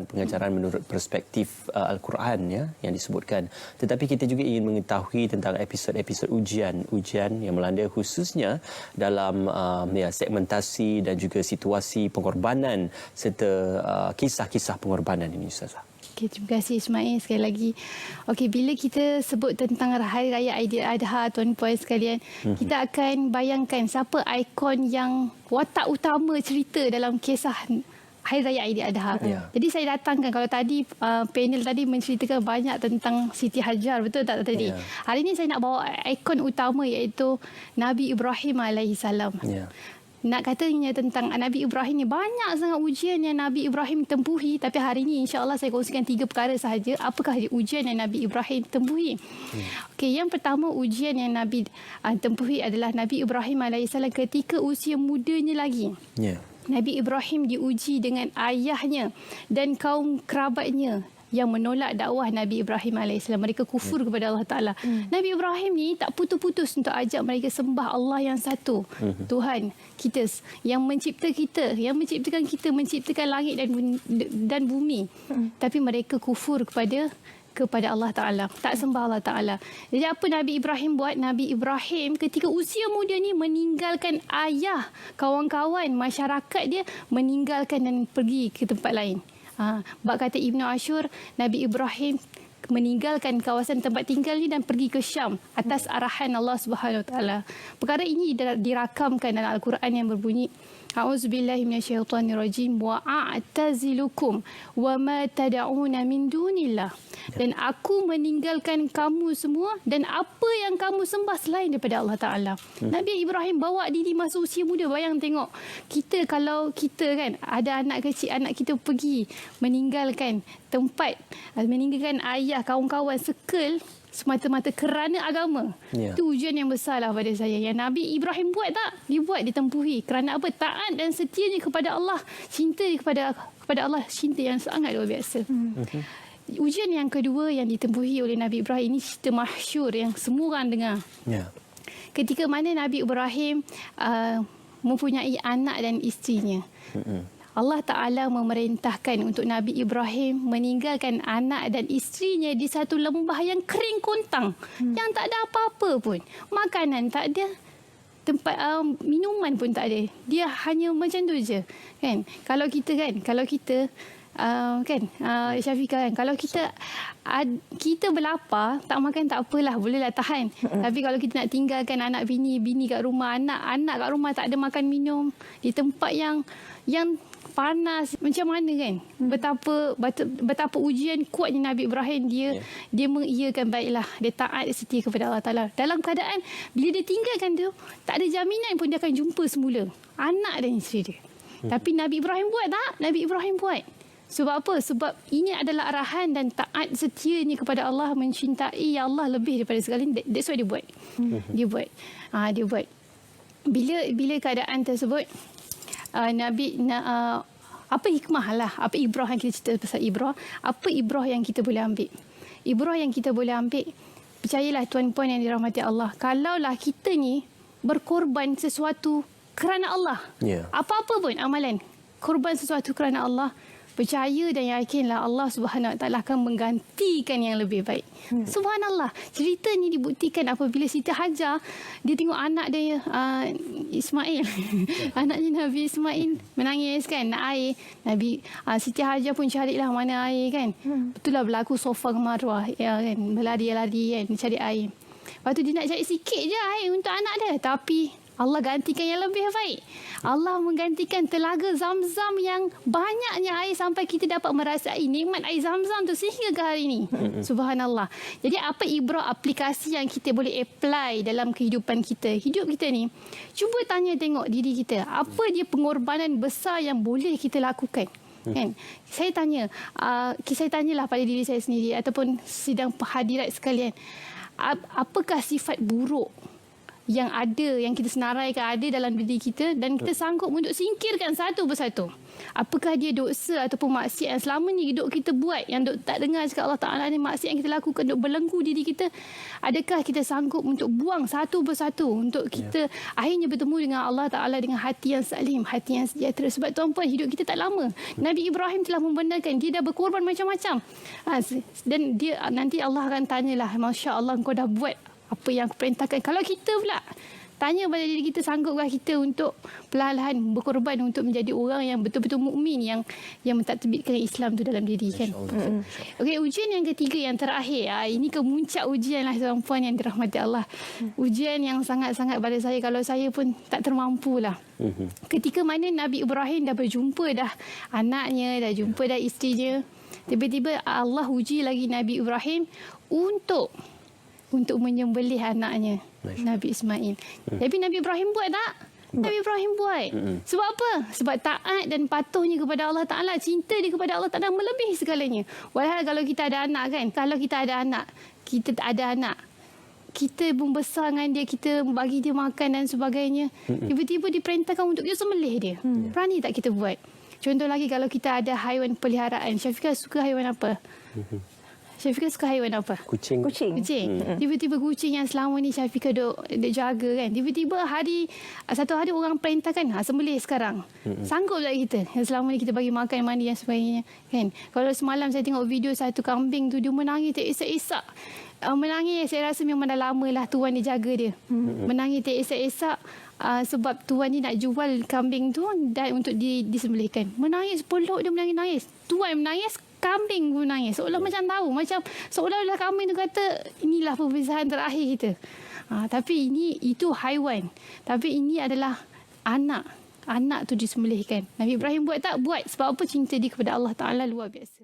pengajaran menurut perspektif Al-Quran ya yang disebutkan. Tetapi kita juga ingin mengetahui tentang episod-episod ujian yang melanda khususnya dalam segmentasi dan juga situasi pengorbanan serta kisah-kisah pengorbanan ini, Ustazah. Okay, terima kasih Ismail sekali lagi. Okey, bila kita sebut tentang Hari Raya Aidiladha, tuan-puan sekalian, kita akan bayangkan siapa ikon yang watak utama cerita dalam kisah Hari Raya Aidiladha. Jadi saya datangkan, kalau tadi panel tadi menceritakan banyak tentang Siti Hajar, betul tak tadi? Hari ini saya nak bawa ikon utama iaitu Nabi Ibrahim alaihissalam. Nak katanya tentang Nabi Ibrahim ni, banyak sangat ujian yang Nabi Ibrahim tempuhi, tapi hari ini insya-Allah saya kongsikan 3 perkara sahaja. Apakah ujian yang Nabi Ibrahim tempuhi? Okey, yang pertama ujian yang Nabi tempuhi adalah Nabi Ibrahim alaihissalam ketika usia mudanya lagi. Nabi Ibrahim diuji dengan ayahnya dan kaum kerabatnya yang menolak dakwah Nabi Ibrahim AS. Mereka kufur kepada Allah Ta'ala. Nabi Ibrahim ni tak putus-putus untuk ajak mereka sembah Allah yang satu. Tuhan kita yang mencipta kita, yang menciptakan kita, menciptakan langit dan bumi. Tapi mereka kufur kepada Allah Ta'ala. Tak sembah Allah Ta'ala. Jadi apa Nabi Ibrahim buat? Nabi Ibrahim ketika usia muda ni meninggalkan ayah, kawan-kawan, masyarakat dia, meninggalkan dan pergi ke tempat lain. Bab kata Ibnu Ashur, Nabi Ibrahim meninggalkan kawasan tempat tinggal ni dan pergi ke Syam atas arahan Allah Subhanahu Wa Taala. Perkara ini dirakamkan dalam Al-Quran yang berbunyi, A'udzubillahi minasyaitonirrajim wa a'tazilukum wa ma tad'una min dunillah. Dan aku meninggalkan kamu semua dan apa yang kamu sembah selain daripada Allah Ta'ala. Nabi Ibrahim bawa diri masa usia muda. Bayang tengok, kita kalau kita kan ada anak kecil, anak kita pergi meninggalkan tempat, meninggalkan ayah, kawan-kawan, circle semata-mata kerana agama. Itu ujian yang besar lah pada saya. Yang Nabi Ibrahim buat tak? Dia buat, ditempuhi. Kerana apa? Taat dan setianya kepada Allah. Cinta kepada Allah. Cinta yang sangat luar biasa. Ujian yang kedua yang ditempuhi oleh Nabi Ibrahim ini cerita masyhur yang semua orang dengar. Ketika mana Nabi Ibrahim mempunyai anak dan isterinya. Allah Ta'ala memerintahkan untuk Nabi Ibrahim meninggalkan anak dan isterinya di satu lembah yang kering kontang. Yang tak ada apa-apa pun. Makanan tak ada. Tempat minuman pun tak ada. Dia hanya macam tu je. Kan? Kalau kita Syafiqah kan, kalau kita berlapar, tak makan tak apalah, bolehlah tahan. Tapi kalau kita nak tinggalkan anak bini kat rumah, anak kat rumah tak ada makan minum di tempat yang panas, macam mana kan? Betapa ujian kuatnya Nabi Ibrahim. Dia mengiyakan, baiklah, dia taat, setia kepada Allah Ta'ala. Dalam keadaan bila dia tinggalkan tu, tak ada jaminan pun dia akan jumpa semula anak dan isteri dia. Tapi Nabi Ibrahim buat tak? Nabi Ibrahim buat. Sebab apa? Sebab ini adalah arahan dan taat setianya kepada Allah, mencintai Allah lebih daripada segalanya. That's why dia buat. Dia buat. Bila keadaan tersebut, apa hikmah lah, apa ibrah yang kita cerita pasal ibrah, apa ibrah yang kita boleh ambil? Ibrah yang kita boleh ambil, percayalah tuan-puan yang dirahmati Allah, kalaulah kita ni berkorban sesuatu kerana Allah, apa-apa pun amalan, korban sesuatu kerana Allah, percaya dan yakinlah Allah Subhanahu Wa Taala akan menggantikan yang lebih baik. Subhanallah. Cerita ni dibuktikan apabila Siti Hajar dia tengok anak dia Ismail. Anaknya Nabi Ismail menangis kan, nak air. Siti Hajar pun carilah mana air kan. Betul lah, berlaku Safa ke Marwah ya kan, berlari-lari kan cari air. Lepas tu dia nak cari sikit je air untuk anak dia, tapi Allah gantikan yang lebih baik. Allah menggantikan telaga Zam-Zam yang banyaknya air sampai kita dapat merasai nikmat air Zam-Zam tu sehingga ke hari ini. Subhanallah. Jadi apa ibrah, aplikasi yang kita boleh apply dalam kehidupan kita? Hidup kita ni, cuba tanya tengok diri kita. Apa dia pengorbanan besar yang boleh kita lakukan? Kan? Saya tanyalah pada diri saya sendiri ataupun sidang hadirat sekalian. Apakah sifat buruk yang ada, yang kita senaraikan ada dalam diri kita dan kita sanggup untuk singkirkan satu persatu. Apakah dia dosa ataupun maksiat yang selama ni hidup kita buat, yang duk tak dengar cakap Allah Ta'ala ni, maksiat yang kita lakukan duk belenggu diri kita, adakah kita sanggup untuk buang satu persatu untuk kita akhirnya bertemu dengan Allah Ta'ala dengan hati yang salim, hati yang sejahtera. Sebab tuan-puan, hidup kita tak lama. Nabi Ibrahim telah membenarkan, dia dah berkorban macam-macam. Dan dia nanti Allah akan tanyalah, Masya Allah, kau dah buat apa yang aku perintahkan. Kalau kita pula tanya pada diri kita, sanggupkah kita untuk perlahan-lahan berkorban untuk menjadi orang yang betul-betul mukmin, yang mentadbirkan Islam tu dalam diri kan. Okey, ujian yang ketiga yang terakhir, ini kemuncak ujian lah tuan-puan yang dirahmati Allah. Ujian yang sangat-sangat pada saya, kalau saya pun tak termampu lah. Ketika mana Nabi Ibrahim dah berjumpa dah anaknya, dah jumpa dah isterinya, tiba-tiba Allah uji lagi Nabi Ibrahim untuk menyembelih anaknya, Nabi Ismail. Tapi Nabi Ibrahim buat tak? Nabi Ibrahim buat. Sebab apa? Sebab taat dan patuhnya kepada Allah Ta'ala, cinta dia kepada Allah Ta'ala melebihi segalanya. Walhal kalau kita ada anak kan, kalau kita ada anak, kita membesar dengan dia, kita bagi dia makan dan sebagainya, tiba-tiba diperintahkan untuk kita sembelih dia. Berani tak kita buat? Contoh lagi, kalau kita ada haiwan peliharaan, Syafiqah suka haiwan apa? Syafiqah suka haiwan apa? Kucing. Tiba-tiba kucing yang selama ni Syafiqah duk jaga kan. Tiba-tiba satu hari orang perintahkan, sembelih sekarang. Sanggup tak kita? Yang selama ni kita bagi makan, mandi dan sebagainya kan. Kalau semalam saya tengok video satu kambing tu, dia menangis terisak-isak. Menangis, saya rasa memang dah lama lah tuan dia jaga dia. Menangis terisak-isak. Sebab tuan ni nak jual kambing tu dan untuk disembelihkan. Menangis, peluk dia menangis-nangis. Tuan menangis, kambing pun menangis. Seolah macam tahu, macam seolah-olah kambing tu kata inilah perpisahan terakhir kita. Tapi itu haiwan. Tapi ini adalah anak tu disembelihkan. Nabi Ibrahim buat tak? Buat. Sebab apa? Cinta dia kepada Allah Ta'ala luar biasa.